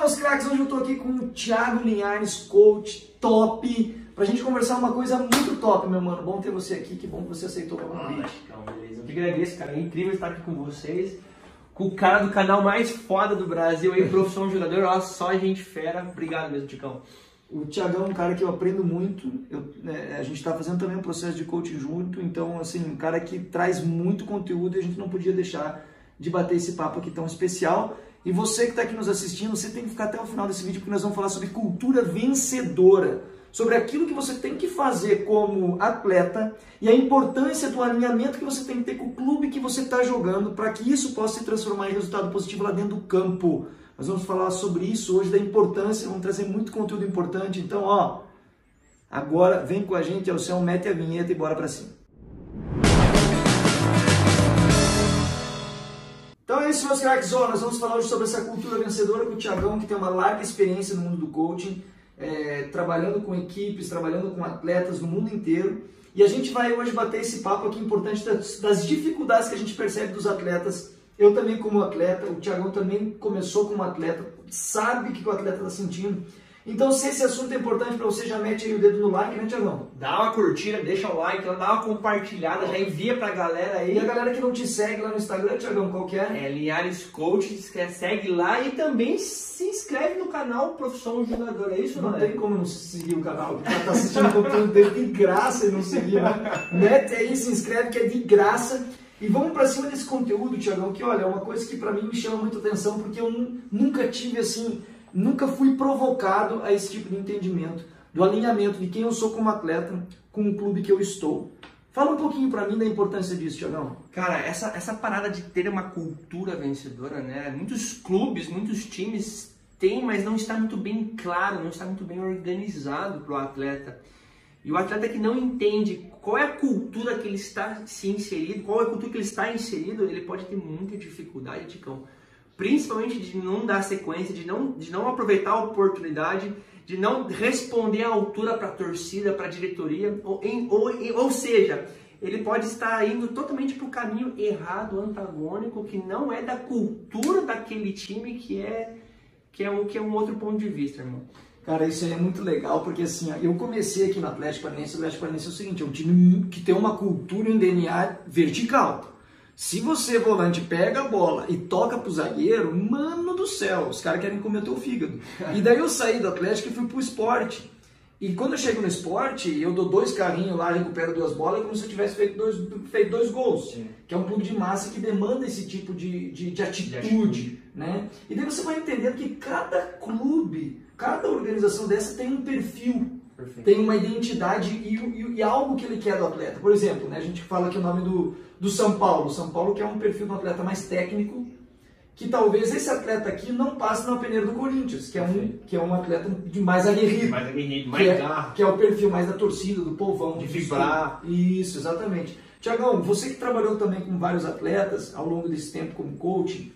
meus craques, hoje eu tô aqui com o Thiago Linhares, coach top, pra gente conversar uma coisa muito top, meu mano. Bom ter você aqui, que bom que você aceitou o convite. Então, beleza. Eu que agradeço, cara. É incrível estar aqui com vocês, com o cara do canal mais foda do Brasil aí, Profissão Jogador. Olha só, gente fera. Obrigado mesmo, Ticão. O Thiagão é um cara que eu aprendo muito, a gente está fazendo também um processo de coaching junto, então, assim, um cara que traz muito conteúdo e a gente não podia deixar de bater esse papo aqui tão especial. E você que está aqui nos assistindo, você tem que ficar até o final desse vídeo, porque nós vamos falar sobre cultura vencedora, sobre aquilo que você tem que fazer como atleta e a importância do alinhamento que você tem que ter com o clube que você está jogando para que isso possa se transformar em resultado positivo lá dentro do campo. Nós vamos falar sobre isso hoje, da importância, vamos trazer muito conteúdo importante. Então, ó, agora vem com a gente, Elcel, mete a vinheta e bora pra cima. Então é isso, meus craques. Ó, nós vamos falar hoje sobre essa cultura vencedora com o Thiagão, que tem uma larga experiência no mundo do coaching, trabalhando com equipes, trabalhando com atletas no mundo inteiro. E a gente vai hoje bater esse papo aqui importante das dificuldades que a gente percebe dos atletas. Eu também como atleta, o Thiagão também começou como atleta, sabe o que o atleta está sentindo. Então, se esse assunto é importante para você, já mete aí o dedo no like, né, Thiagão? Dá uma curtida, deixa o like, dá uma compartilhada, já envia pra galera aí. E a galera que não te segue lá no Instagram, Thiagão, qual que é? É Linhares Coach, segue lá e também se inscreve no canal Profissão Jogador, é isso, Não né? tem como não seguir o canal, porque tá assistindo o conteúdo dele de graça e não seguir, né? Mete aí, se inscreve que é de graça. E vamos para cima desse conteúdo, Thiagão, que olha, é uma coisa que para mim me chama muita atenção, porque eu nunca tive assim, nunca fui provocado a esse tipo de entendimento, do alinhamento de quem eu sou como atleta com o clube que eu estou. Fala um pouquinho para mim da importância disso, Thiagão. Cara, essa parada de ter uma cultura vencedora, né? Muitos clubes, muitos times têm, mas não está muito bem claro, não está muito bem organizado para o atleta. E o atleta que não entende qual é a cultura que ele está se inserido, qual é a cultura que ele está inserido, ele pode ter muita dificuldade, Ticão. Principalmente de não dar sequência, de não aproveitar a oportunidade, de não responder à altura para a torcida, para a diretoria. Ou seja, ele pode estar indo totalmente para o caminho errado, antagônico, que não é da cultura daquele time, que é um outro ponto de vista, irmão. Cara, isso aí é muito legal, porque assim, eu comecei aqui no Atlético Paranaense. O Atlético Paranaense é o seguinte, é um time que tem uma cultura em DNA vertical. Se você, volante, pega a bola e toca pro zagueiro, mano do céu, os caras querem comer o teu fígado. E daí eu saí do Atlético e fui pro esporte. E quando eu chego no esporte, eu dou 2 carrinhos lá, recupero 2 bolas, é como se eu tivesse feito 2 gols. Sim. Que é um clube de massa que demanda esse tipo de atitude, né? E daí você vai entender que cada clube, cada organização dessa tem um perfil, tem uma identidade e algo que ele quer do atleta. Por exemplo, né, a gente fala aqui o nome do São Paulo. São Paulo que é um perfil do atleta mais técnico, que talvez esse atleta aqui não passe na peneira do Corinthians, que é um atleta de mais aguerrido. Mais aguerrido, mais garra. Que é o perfil mais da torcida, do povão. De vibrar. Isso, exatamente. Thiagão, você que trabalhou também com vários atletas ao longo desse tempo como coach,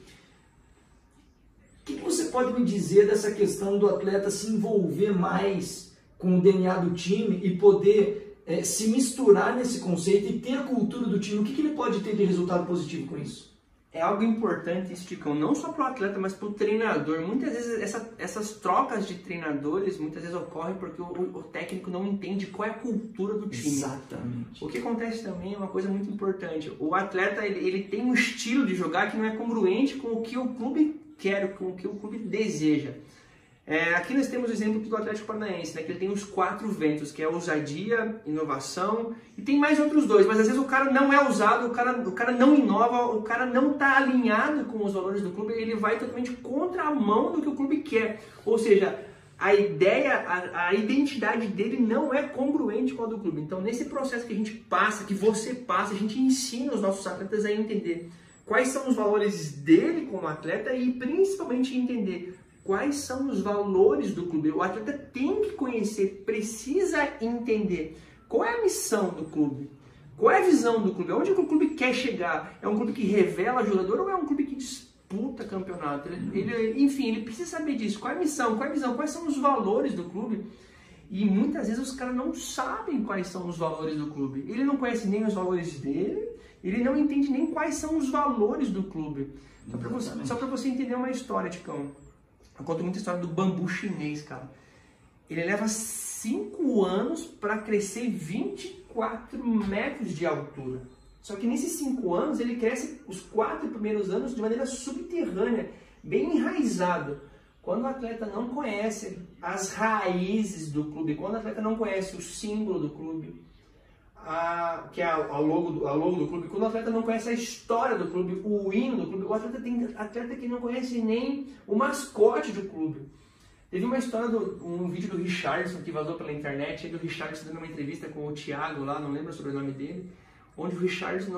o que você pode me dizer dessa questão do atleta se envolver mais com o DNA do time e poder se misturar nesse conceito e ter a cultura do time? O que ele pode ter de resultado positivo com isso? É algo importante isso, Ticão, não só para o atleta, mas para o treinador. Muitas vezes essas trocas de treinadores muitas vezes ocorrem porque o técnico não entende qual é a cultura do time. Exatamente. O que acontece também é uma coisa muito importante. O atleta ele tem um estilo de jogar que não é congruente com o que o clube quer, com o que o clube deseja. Aqui nós temos o exemplo do Atlético Paranaense, né, que ele tem os 4 ventos, que é ousadia, inovação, e tem mais outros 2, mas às vezes o cara não é ousado, o cara não inova, o cara não está alinhado com os valores do clube, ele vai totalmente contra a mão do que o clube quer. Ou seja, a ideia, a identidade dele não é congruente com a do clube. Então, nesse processo que a gente passa, que você passa, a gente ensina os nossos atletas a entender quais são os valores dele como atleta e principalmente entender quais são os valores do clube. O atleta tem que conhecer, precisa entender qual é a missão do clube, qual é a visão do clube, onde o clube quer chegar. É um clube que revela jogador ou é um clube que disputa campeonato? Enfim, ele precisa saber disso. Qual é a missão, qual é a visão, quais são os valores do clube? E muitas vezes os caras não sabem quais são os valores do clube. Ele não conhece nem os valores dele, ele não entende nem quais são os valores do clube. Só para você entender uma história, Ticão. Eu conto muita história do bambu chinês, cara. Ele leva 5 anos para crescer 24 metros de altura. Só que nesses 5 anos ele cresce os 4 primeiros anos de maneira subterrânea, bem enraizado. Quando o atleta não conhece as raízes do clube, quando o atleta não conhece o símbolo do clube, que é a logo do clube, quando o atleta não conhece a história do clube, o hino do clube, o atleta tem atleta que não conhece nem o mascote do clube. Teve uma história, um vídeo do Richarlison que vazou pela internet, do Richarlison dando uma entrevista com o Thiago lá, não lembro o sobrenome dele, onde o Richarlison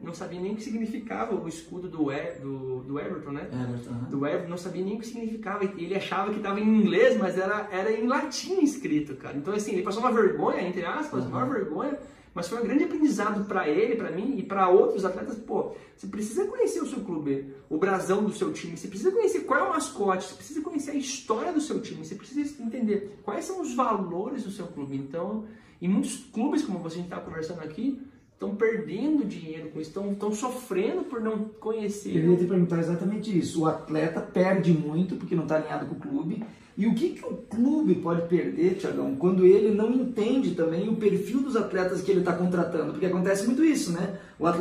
não sabia nem o que significava o escudo do Everton, né? Everton. Do Everton, não sabia nem o que significava. Ele achava que estava em inglês, mas era em latim escrito, cara. Então, assim, ele passou uma vergonha, entre aspas, uma vergonha, mas foi um grande aprendizado para ele, para mim e para outros atletas. Pô, você precisa conhecer o seu clube, o brasão do seu time, você precisa conhecer qual é o mascote, você precisa conhecer a história do seu time, você precisa entender quais são os valores do seu clube. Então, em muitos clubes, como a gente está conversando aqui, estão perdendo dinheiro com isso, estão sofrendo por não conhecer. Eu ia te perguntar exatamente isso. O atleta perde muito porque não está alinhado com o clube. E o que o clube pode perder, Thiagão, quando ele não entende também o perfil dos atletas que ele está contratando? Porque acontece muito isso, né? O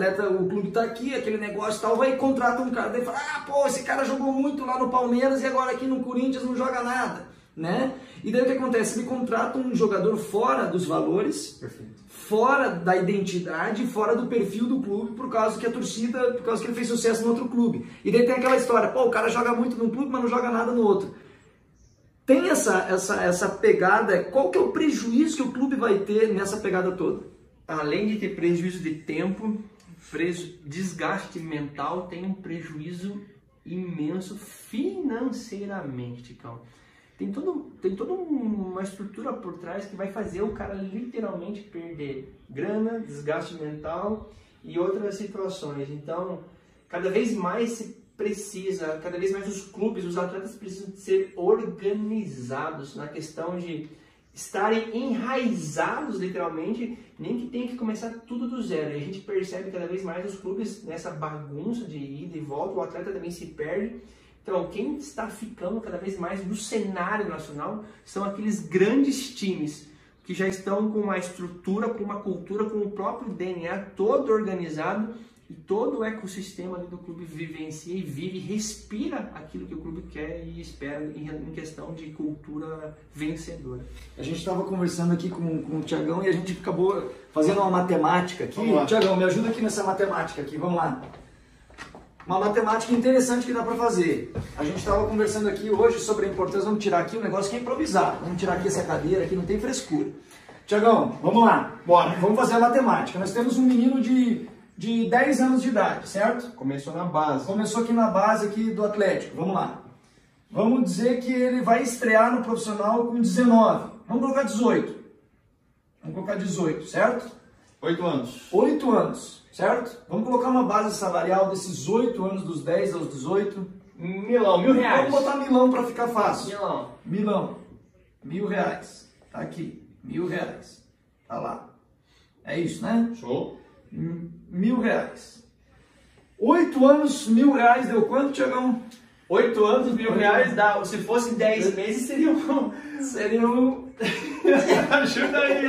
clube está aqui, aquele negócio e tal, vai e contrata um cara, daí fala, pô, esse cara jogou muito lá no Palmeiras e agora aqui no Corinthians não joga nada, né? E daí o que acontece? Ele contrata um jogador fora dos valores, fora da identidade, fora do perfil do clube, por causa que ele fez sucesso no outro clube. E daí tem aquela história, pô, o cara joga muito num clube, mas não joga nada no outro. Tem essa pegada, qual que é o prejuízo que o clube vai ter nessa pegada toda? Além de ter prejuízo de tempo, desgaste mental, tem um prejuízo imenso financeiramente, Ticão. Tem toda uma estrutura por trás que vai fazer o cara literalmente perder grana, desgaste mental e outras situações. Então, cada vez mais cada vez mais os clubes, os atletas precisam ser organizados na questão de estarem enraizados literalmente, nem que tenha que começar tudo do zero. E a gente percebe cada vez mais os clubes nessa bagunça de ida e volta, o atleta também se perde. Então, quem está ficando cada vez mais no cenário nacional são aqueles grandes times que já estão com uma estrutura, com uma cultura, com o próprio DNA todo organizado e todo o ecossistema ali do clube vivencia e vive e respira aquilo que o clube quer e espera em questão de cultura vencedora. A gente estava conversando aqui com o Thiagão e a gente acabou fazendo uma matemática aqui. Thiagão, me ajuda aqui nessa matemática aqui, vamos lá. Uma matemática interessante que dá para fazer. A gente estava conversando aqui hoje sobre a importância, vamos tirar aqui um negócio que é improvisado. Vamos tirar aqui essa cadeira, aqui não tem frescura. Thiagão, vamos lá. Bora. Vamos fazer a matemática. Nós temos um menino de 10 anos de idade, certo? Começou na base. Começou aqui na base aqui do Atlético. Vamos lá. Vamos dizer que ele vai estrear no profissional com 19. Vamos colocar 18. Vamos colocar 18, certo? 8 anos. 8 anos. Certo? Vamos colocar uma base salarial desses 8 anos, dos 10 aos 18. Milão, R$1.000. Vamos botar milão para ficar fácil. Milão. R$1.000. Tá aqui. R$1.000. Tá lá. É isso, né? Show. R$1.000. 8 anos, R$1.000 deu quanto, Thiagão? 8 anos, R$1.000 dá. Se fosse 10 meses, seriam... Ajuda aí,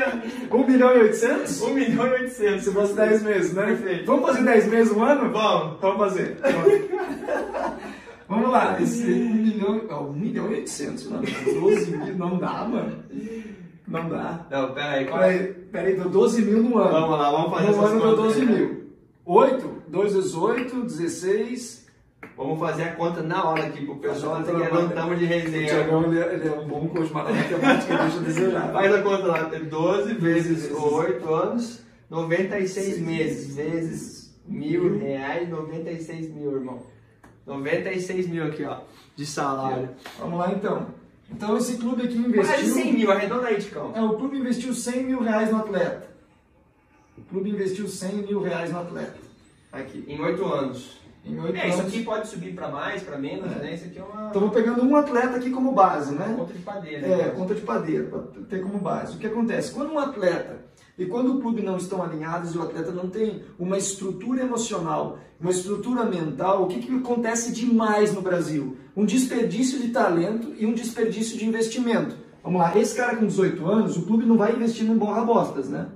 1.800.000? 1.800.000. Se fosse 10 meses, né? Perfeito. Vamos fazer 10 meses um ano? Vamos fazer. Vamos lá. Esse 1.800.000, mano. 12 mil, não dá, mano. Não dá. Não, peraí, deu 12 mil no ano. Vamos lá, vamos fazer no ano deu 12 mil. 8, 2 vezes 8, 16. Vamos fazer a conta na hora aqui pro pessoal, que não estamos de resenha. O Thiagão, ele é um bom coach, mas a matemática deixa a desejar. Faz a conta lá, 12 vezes 8 anos, 96 meses, vezes R$1.000, 96 mil, irmão. 96 mil aqui, ó, de salário. Vamos lá, então. Então esse clube aqui investiu... Quase 100 mil, arredonda aí, Ticão. O clube investiu R$100 mil no atleta. O clube investiu R$100 mil no atleta. Aqui. Em 8 anos. Em 8 anos. Isso aqui pode subir para mais, para menos, né? Isso aqui é uma... Estamos pegando um atleta aqui como base, né? Conta de padeira. Conta de padeira, para ter como base. O que acontece? Quando um atleta e quando o clube não estão alinhados e o atleta não tem uma estrutura emocional, uma estrutura mental, o que acontece demais no Brasil? um desperdício de talento e um desperdício de investimento. Vamos lá, esse cara com 18 anos, o clube não vai investir num borra-bostas, né?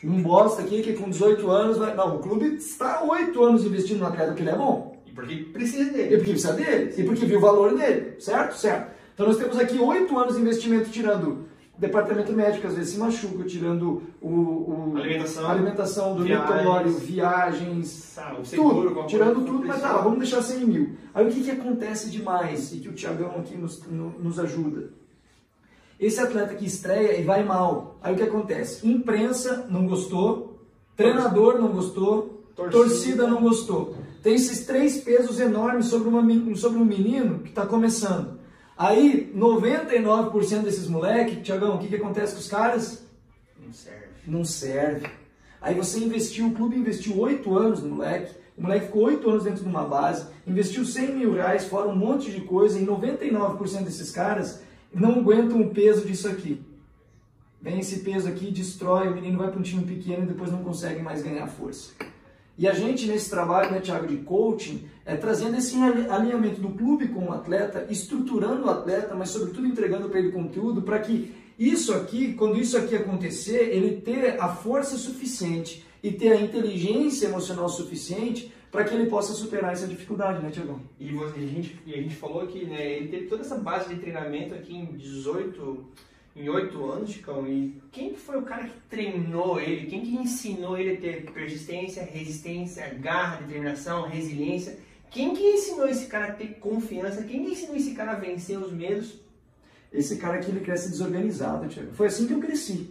Num bosta aqui que com 18 anos vai... Não, o clube está há 8 anos investindo no atleta porque ele é bom. E porque precisa dele. E porque precisa dele. E porque viu o valor dele. Certo? Certo. Então nós temos aqui 8 anos de investimento tirando departamento médico, às vezes se machuca, tirando alimentação, dormitório, viagens, o seguro, tudo, tirando tudo, mas tá, vamos deixar 100 mil. Aí o que acontece demais e que o Thiagão aqui nos ajuda? Esse atleta que estreia e vai mal, aí o que acontece? Imprensa não gostou, treinador não gostou, torcida não gostou. Tem esses 3 pesos enormes sobre um menino que está começando. Aí, 99% desses moleques, Thiagão, o que acontece com os caras? Não serve. Não serve. Aí você investiu, o clube investiu 8 anos no moleque, o moleque ficou 8 anos dentro de uma base, investiu 100 mil reais, fora um monte de coisa, e 99% desses caras não aguentam o peso disso aqui. Vem esse peso aqui, destrói, o menino vai para um time pequeno e depois não consegue mais ganhar força. E a gente, nesse trabalho, né, Thiago, de coaching, trazendo esse alinhamento do clube com o atleta, estruturando o atleta, mas sobretudo entregando para ele conteúdo, para que isso aqui, quando isso aqui acontecer, ele ter a força suficiente e ter a inteligência emocional suficiente para que ele possa superar essa dificuldade, né, Thiago? E a gente falou que, né, ele teve toda essa base de treinamento aqui em 8 anos, Chicão, e quem foi o cara que treinou ele? Quem que ensinou ele a ter persistência, resistência, garra, determinação, resiliência? Quem que ensinou esse cara a ter confiança? Quem que ensinou esse cara a vencer os medos? Esse cara aqui, ele cresce desorganizado, Thiago. Foi assim que eu cresci.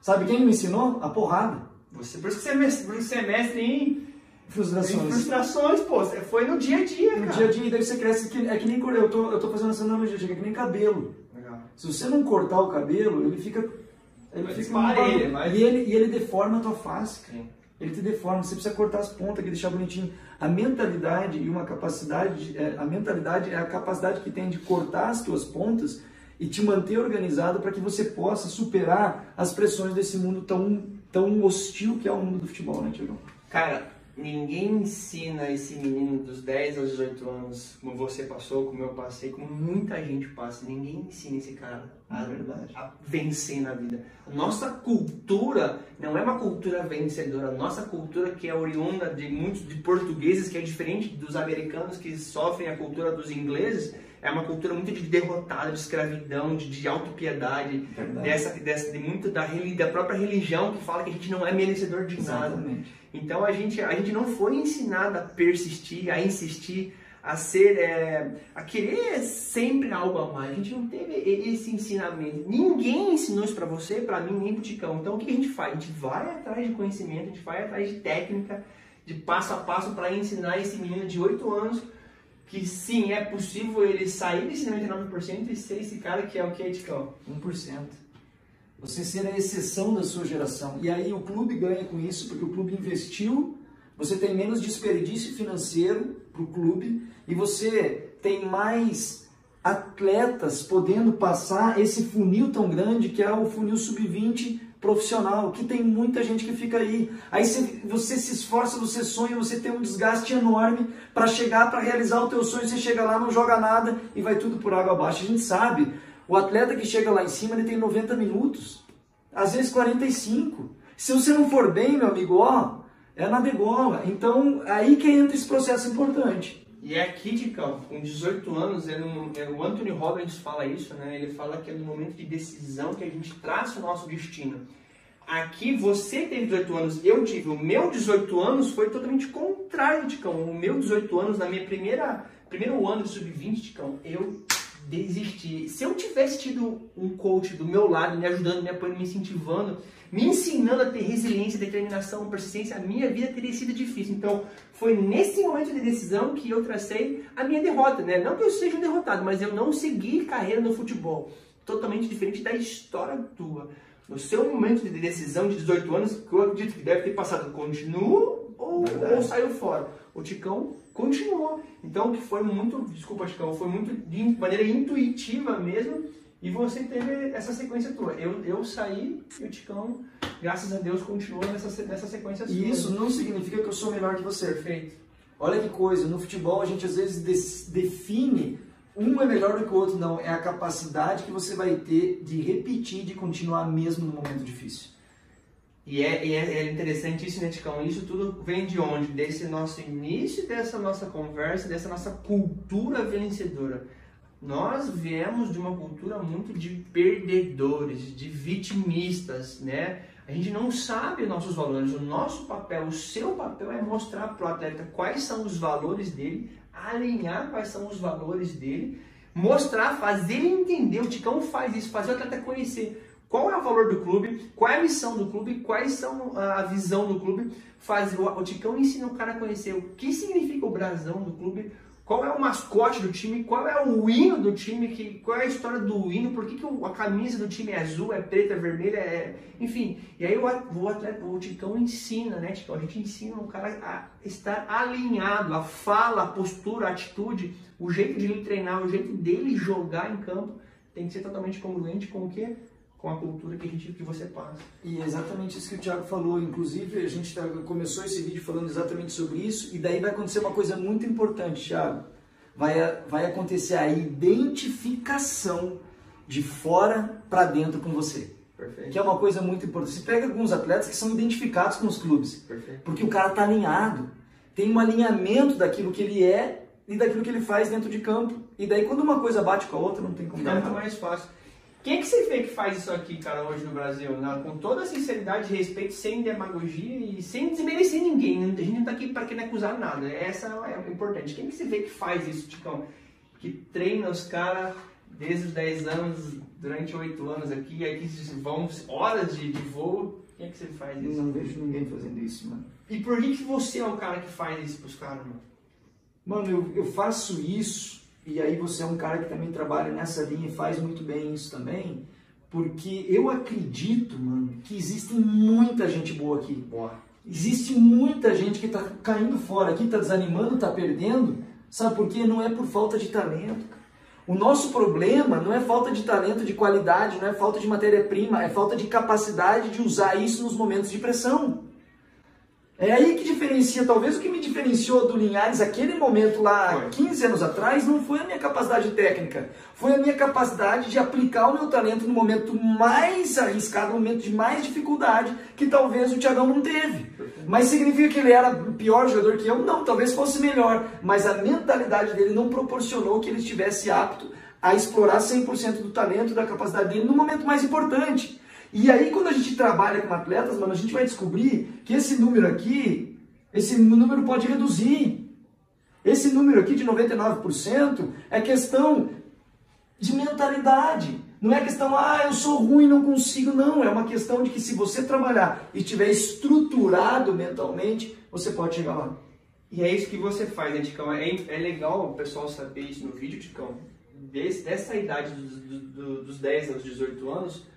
Sabe quem me ensinou? A porrada. Por isso que você é mestre em frustrações. Frustrações, pô. Foi no dia a dia, cara. No dia a dia, daí você cresce, é que nem eu tô fazendo essa analogia, chega que nem cabelo. Se você não cortar o cabelo, ele fica e ele deforma a tua face. Sim. Ele te deforma, você precisa cortar as pontas, que deixar bonitinho. A mentalidade e uma capacidade, a mentalidade é a capacidade que tem de cortar as tuas pontas e te manter organizado para que você possa superar as pressões desse mundo tão hostil que é o mundo do futebol, né, Thiago? Cara, ninguém ensina esse menino dos 10 aos 18 anos, como você passou, como eu passei, como muita gente passa. Ninguém ensina esse cara a vencer na vida. Nossa cultura não é uma cultura vencedora. Nossa cultura, que é oriunda de muitos de portugueses, que é diferente dos americanos que sofrem a cultura dos ingleses, é uma cultura muito de derrotado, de escravidão, de autopiedade, de muito da própria religião, que fala que a gente não é merecedor de nada. Exatamente. Então a gente não foi ensinado a persistir, a insistir, a ser, a querer sempre algo a mais. A gente não teve esse ensinamento. Ninguém ensinou isso para você, para mim, nem pro Ticão. Então o que a gente faz? A gente vai atrás de conhecimento, a gente vai atrás de técnica, de passo a passo para ensinar esse menino de 8 anos que sim, é possível ele sair desse 99% e ser esse cara que é o que é Ticão. 1%. Você ser a exceção da sua geração. E aí o clube ganha com isso, porque o clube investiu, você tem menos desperdício financeiro para o clube e você tem mais atletas podendo passar esse funil tão grande que é o funil sub-20 profissional, que tem muita gente que fica aí. Aí você se esforça, você sonha, você tem um desgaste enorme para chegar, para realizar o teu sonho, você chega lá, não joga nada e vai tudo por água abaixo. A gente sabe, o atleta que chega lá em cima, ele tem 90 minutos, às vezes 45. Se você não for bem, meu amigo, ó, é na degola. Então, aí que entra esse processo importante. E é aqui, Ticão, com 18 anos, o Anthony Robbins fala isso, né? Ele fala que é no momento de decisão que a gente traça o nosso destino. Aqui, você teve 18 anos, eu tive. O meu 18 anos foi totalmente contrário, Ticão. O meu 18 anos, na minha primeiro ano de sub-20, Ticão, eu desisti. Se eu tivesse tido um coach do meu lado, me ajudando, me apoiando, me incentivando, me ensinando a ter resiliência, determinação, persistência, a minha vida teria sido difícil. Então, foi nesse momento de decisão que eu tracei a minha derrota, né? Não que eu seja um derrotado, mas eu não segui carreira no futebol. Totalmente diferente da história tua. No seu momento de decisão de 18 anos, que eu acredito que deve ter passado, continuo ou saiu fora? O Ticão continuou. Então, que foi muito, desculpa, Ticão, foi muito de maneira intuitiva mesmo. E você teve essa sequência tua. Eu saí e o Ticão, graças a Deus, continuou nessa sequência sua. E isso não significa que eu sou melhor que você. Perfeito. Olha que coisa, no futebol a gente às vezes define um é melhor do que o outro, não. É a capacidade que você vai ter de repetir, de continuar mesmo no momento difícil. E é interessante isso, né, Ticão? Isso tudo vem de onde? Desse nosso início, dessa nossa conversa, dessa nossa cultura vencedora. Nós viemos de uma cultura muito de perdedores, de vitimistas, né? A gente não sabe nossos valores. O nosso papel, o seu papel é mostrar para o atleta quais são os valores dele, alinhar quais são os valores dele, mostrar, fazer ele entender. O Ticão faz isso, fazer o atleta conhecer qual é o valor do clube, qual é a missão do clube, quais são a visão do clube. O Ticão ensina o cara a conhecer o que significa o brasão do clube, qual é o mascote do time, qual é o hino do time, qual é a história do hino, por que a camisa do time é azul, é preta, é vermelha, enfim. E aí o Ticão ensina, né, Ticão? A gente ensina o cara a estar alinhado, a fala, a postura, a atitude, o jeito de ele treinar, o jeito dele jogar em campo tem que ser totalmente congruente com o quê? Com a cultura que você passa. E é exatamente isso que o Thiago falou. Inclusive, a gente começou esse vídeo falando exatamente sobre isso, e daí vai acontecer uma coisa muito importante, Thiago. Vai acontecer a identificação de fora para dentro com você. Perfeito. Que é uma coisa muito importante. Você pega alguns atletas que são identificados com os clubes. Perfeito. Porque o cara está alinhado. Tem um alinhamento daquilo que ele é e daquilo que ele faz dentro de campo. E daí, quando uma coisa bate com a outra, não tem como dar muito nada. mais fácil. Quem é que você vê que faz isso aqui, cara, hoje no Brasil? Com toda a sinceridade, respeito, sem demagogia e sem desmerecer ninguém. A gente não tá aqui para querer acusar nada. Essa é o importante. Quem é que você vê que faz isso, Ticão? Que treina os caras desde os 10 anos, durante 8 anos aqui, aí que vão horas de voo. Quem é que você faz isso? Eu não vejo ninguém fazendo isso, mano. E por que você é o cara que faz isso pros caras, mano? Mano, eu faço isso. E aí você é um cara que também trabalha nessa linha e faz muito bem isso também, porque eu acredito, mano, que existe muita gente boa aqui. Boa. Existe muita gente que tá caindo fora aqui, tá desanimando, tá perdendo. Sabe por quê? Não é por falta de talento. O nosso problema não é falta de talento, de qualidade, não é falta de matéria-prima, é falta de capacidade de usar isso nos momentos de pressão. É aí que diferencia, talvez o que me diferenciou do Linhares aquele momento lá, 15 anos atrás, não foi a minha capacidade técnica, foi a minha capacidade de aplicar o meu talento no momento mais arriscado, no momento de mais dificuldade, que talvez o Thiagão não teve. Mas significa que ele era pior jogador que eu? Não, talvez fosse melhor, mas a mentalidade dele não proporcionou que ele estivesse apto a explorar 100% do talento e da capacidade dele no momento mais importante. E aí, quando a gente trabalha com atletas, mano, a gente vai descobrir que esse número aqui, esse número pode reduzir. Esse número aqui de 99% é questão de mentalidade. Não é questão, eu sou ruim, não consigo. Não, é uma questão de que se você trabalhar e estiver estruturado mentalmente, você pode chegar lá. E é isso que você faz, né, Ticão? É legal o pessoal saber isso no vídeo, Ticão. Dessa idade dos 10 aos 18 anos,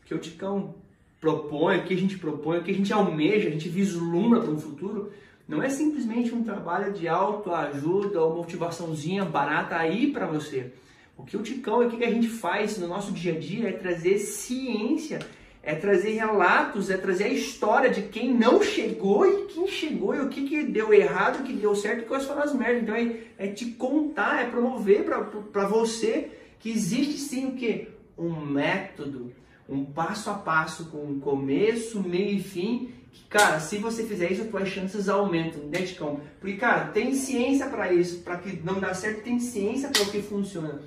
que o Ticão propõe, o que a gente propõe, o que a gente almeja, a gente vislumbra para um futuro, não é simplesmente um trabalho de autoajuda ou motivaçãozinha barata aí para você. O que o Ticão e o que a gente faz no nosso dia a dia é trazer ciência, é trazer relatos, é trazer a história de quem não chegou e quem chegou e o que deu errado, o que deu certo e quais foram as merdas. Então é te contar, é promover para você que existe sim o quê? Um método, um passo a passo com um começo, meio e fim, que, cara, se você fizer isso, as tuas chances aumentam, né, Ticão? Porque, cara, tem ciência para isso, para que não dá certo, tem ciência para o que funciona.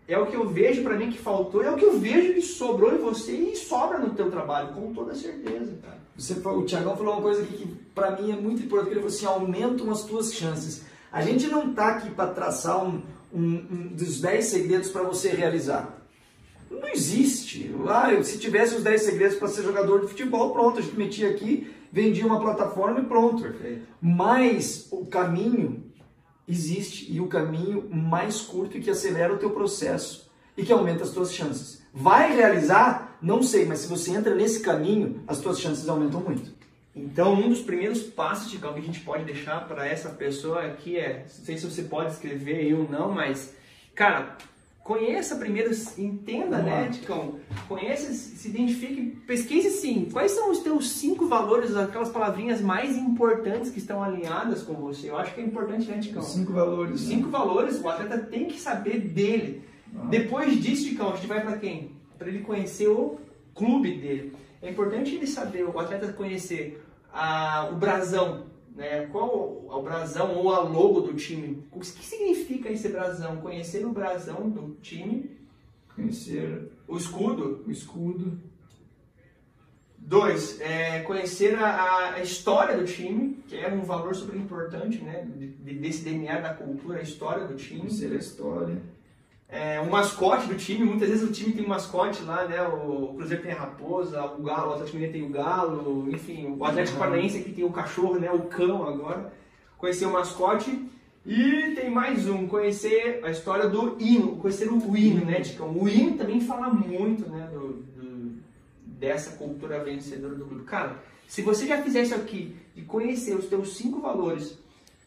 É o que eu vejo para mim que faltou, é o que eu vejo que sobrou em você e sobra no teu trabalho, com toda certeza, cara. O Thiagão falou uma coisa aqui que para mim é muito importante, ele falou assim, aumentam as tuas chances. A gente não tá aqui para traçar um dos 10 segredos para você realizar. Não existe. Se tivesse os 10 segredos para ser jogador de futebol, pronto, a gente metia aqui, vendia uma plataforma e pronto. Perfeito. Mas o caminho existe, e o caminho mais curto e que acelera o teu processo e que aumenta as tuas chances. Vai realizar? Não sei, mas se você entra nesse caminho, as tuas chances aumentam muito. Então, um dos primeiros passos, Ticão, que a gente pode deixar para essa pessoa aqui não sei se você pode escrever aí ou não, mas, cara, conheça primeiro, entenda, né, Ticão? Conheça, se identifique, pesquise sim. Quais são os teus 5 valores, aquelas palavrinhas mais importantes que estão alinhadas com você? Eu acho que é importante, né, Ticão? 5 valores. 5 valores, o atleta tem que saber dele. Depois disso, Ticão, a gente vai para quem? Para ele conhecer o clube dele. É importante ele saber, o atleta conhecer o brasão, né? Qual é o brasão ou a logo do time? O que significa esse brasão? Conhecer o brasão do time. Conhecer o escudo. 2, conhecer a história do time, que é um valor super importante, né? Desse DNA da cultura, a história do time. Conhecer a história. O mascote do time, muitas vezes o time tem um mascote lá, né? O Cruzeiro tem a raposa, o Galo, o Atlético Mineiro tem o galo, enfim, o Atlético Paranaense aqui tem o cachorro, né? O cão agora. Conhecer o mascote. E tem mais um, conhecer a história do hino, conhecer o hino, né, Ticão? O hino também fala muito, né, dessa cultura vencedora do clube. Cara, se você já fizer isso aqui e conhecer os teus 5 valores,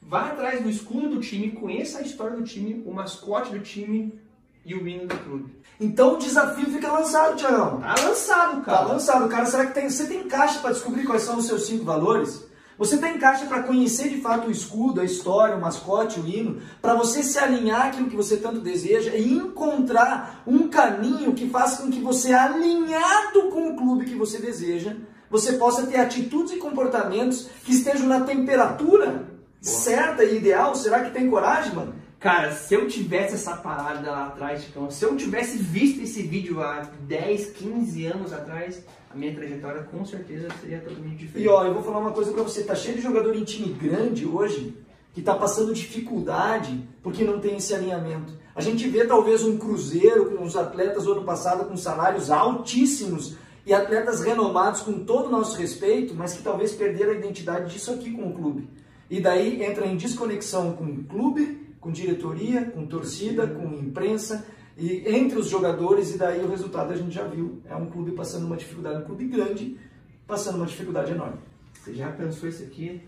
vá atrás do escudo do time, conheça a história do time, o mascote do time e o hino do clube. Então o desafio fica lançado, Thiagão. Tá lançado, cara. Tá lançado, cara. Será que você tem caixa para descobrir quais são os seus 5 valores? Você tem caixa para conhecer de fato o escudo, a história, o mascote, o hino, para você se alinhar àquilo que você tanto deseja e encontrar um caminho que faça com que você, alinhado com o clube que você deseja, você possa ter atitudes e comportamentos que estejam na temperatura certa e ideal. Será que tem coragem, mano? Cara, se eu tivesse essa parada lá atrás, Ticão, se eu tivesse visto esse vídeo há 10, 15 anos atrás, a minha trajetória com certeza seria totalmente diferente. E ó, eu vou falar uma coisa pra você, tá cheio de jogador em time grande hoje, que tá passando dificuldade porque não tem esse alinhamento. A gente vê talvez um Cruzeiro com os atletas do ano passado com salários altíssimos e atletas renomados com todo o nosso respeito, mas que talvez perderam a identidade disso aqui com o clube. E daí entra em desconexão com o clube, com diretoria, com torcida, com imprensa, e entre os jogadores, e daí o resultado a gente já viu. É um clube passando uma dificuldade, um clube grande, passando uma dificuldade enorme. Você já pensou isso aqui,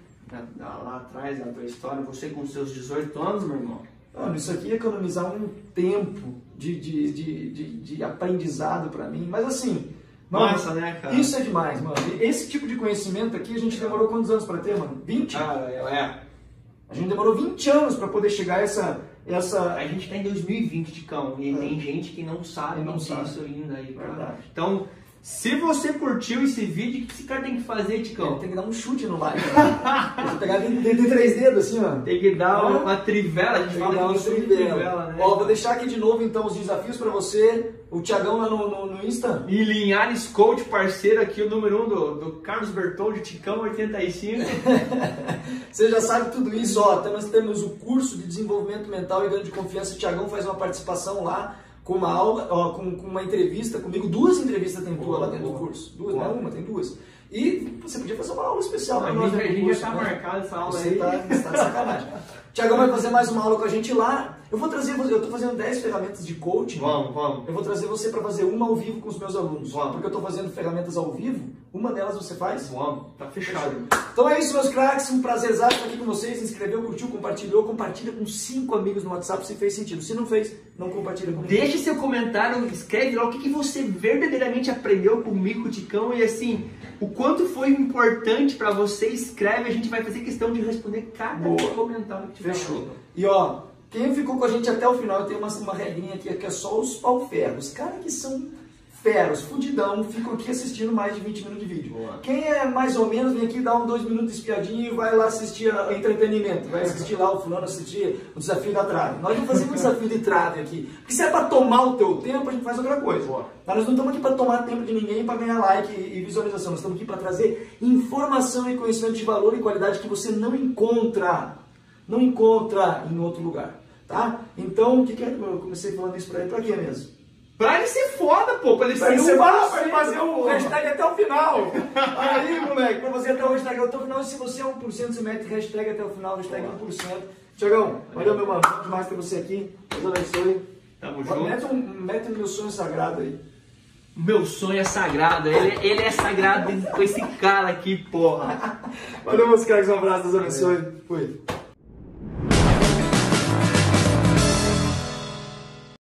lá atrás, na tua história, você com seus 18 anos, meu irmão? Mano, isso aqui é economizar um tempo de aprendizado pra mim, mas assim... Mano, nossa, né, cara? Isso é demais, mano. Esse tipo de conhecimento aqui a gente demorou quantos anos pra ter, mano? 20? A gente demorou 20 anos para poder chegar a essa... A gente está em 2020, Ticão, e tem gente que não sabe isso ainda aí, cara. Verdade. Então, se você curtiu esse vídeo, o que esse cara tem que fazer, Ticão? Tem que dar um chute no like. Tem que pegar de 3 dedos assim, ó. Tem que dar uma trivela, a gente fala uma trivela, né? Ó, vou deixar aqui de novo então os desafios para você. O Thiagão lá no Insta. E Linhares Coach, parceiro aqui, o número 1 do Carlos Bertoldi, Ticão 85. Você já sabe tudo isso, ó. Nós temos o curso de desenvolvimento mental e ganho de confiança. O Thiagão faz uma participação lá com uma aula, ó, com uma entrevista comigo. 2 entrevistas tem tua lá dentro do curso. 2, não é uma, tem 2. E você podia fazer uma aula especial para nós. A gente já tá marcado essa aula você aí. Você tá de sacanagem. O Thiagão vai fazer mais uma aula com a gente lá. Eu tô fazendo 10 ferramentas de coaching. Vamos. Eu vou trazer você para fazer uma ao vivo com os meus alunos. Vamos. Porque eu tô fazendo ferramentas ao vivo. Uma delas você faz? Vamos, tá fechado. Então é isso, meus craques. Um prazerzaço estar aqui com vocês. Se inscreveu, curtiu, compartilhou. Compartilha com 5 amigos no WhatsApp se fez sentido. Se não fez, não compartilha comigo. Deixe seu comentário, escreve lá o que você verdadeiramente aprendeu comigo, com o Ticão. E assim, o quanto foi importante para você, escreve. A gente vai fazer questão de responder cada comentário que tiver. Fechou. E ó, quem ficou com a gente até o final, eu tenho uma regrinha aqui que é só os pau-ferros. Os caras que são feros, fudidão, ficam aqui assistindo mais de 20 minutos de vídeo. Boa. Quem é mais ou menos, vem aqui, dá 2 minutos de espiadinho e vai lá assistir entretenimento. Vai assistir lá o fulano, assistir o desafio da trave. Nós vamos fazer um desafio de trave aqui. Porque se é para tomar o teu tempo, a gente faz outra coisa. Nós não estamos aqui para tomar tempo de ninguém para ganhar like e visualização. Nós estamos aqui para trazer informação e conhecimento de valor e qualidade que você não encontra em outro lugar. Tá? Então, o que é? Eu comecei falando isso para quê mesmo? Pra ele ser foda, pô, pra ele ser foda, pra ele fazer o hashtag até o final. Aí, moleque, pra fazer até o hashtag até o final, se você é 1%, você mete hashtag até o final, hashtag 1%. Thiagão, valeu, meu mano, muito demais ter você aqui. Deus abençoe. Tamo junto. Mete o meu sonho sagrado aí. Meu sonho é sagrado, ele é sagrado com esse cara aqui, porra. Valeu, meus caras, um abraço, Deus abençoe. Fui.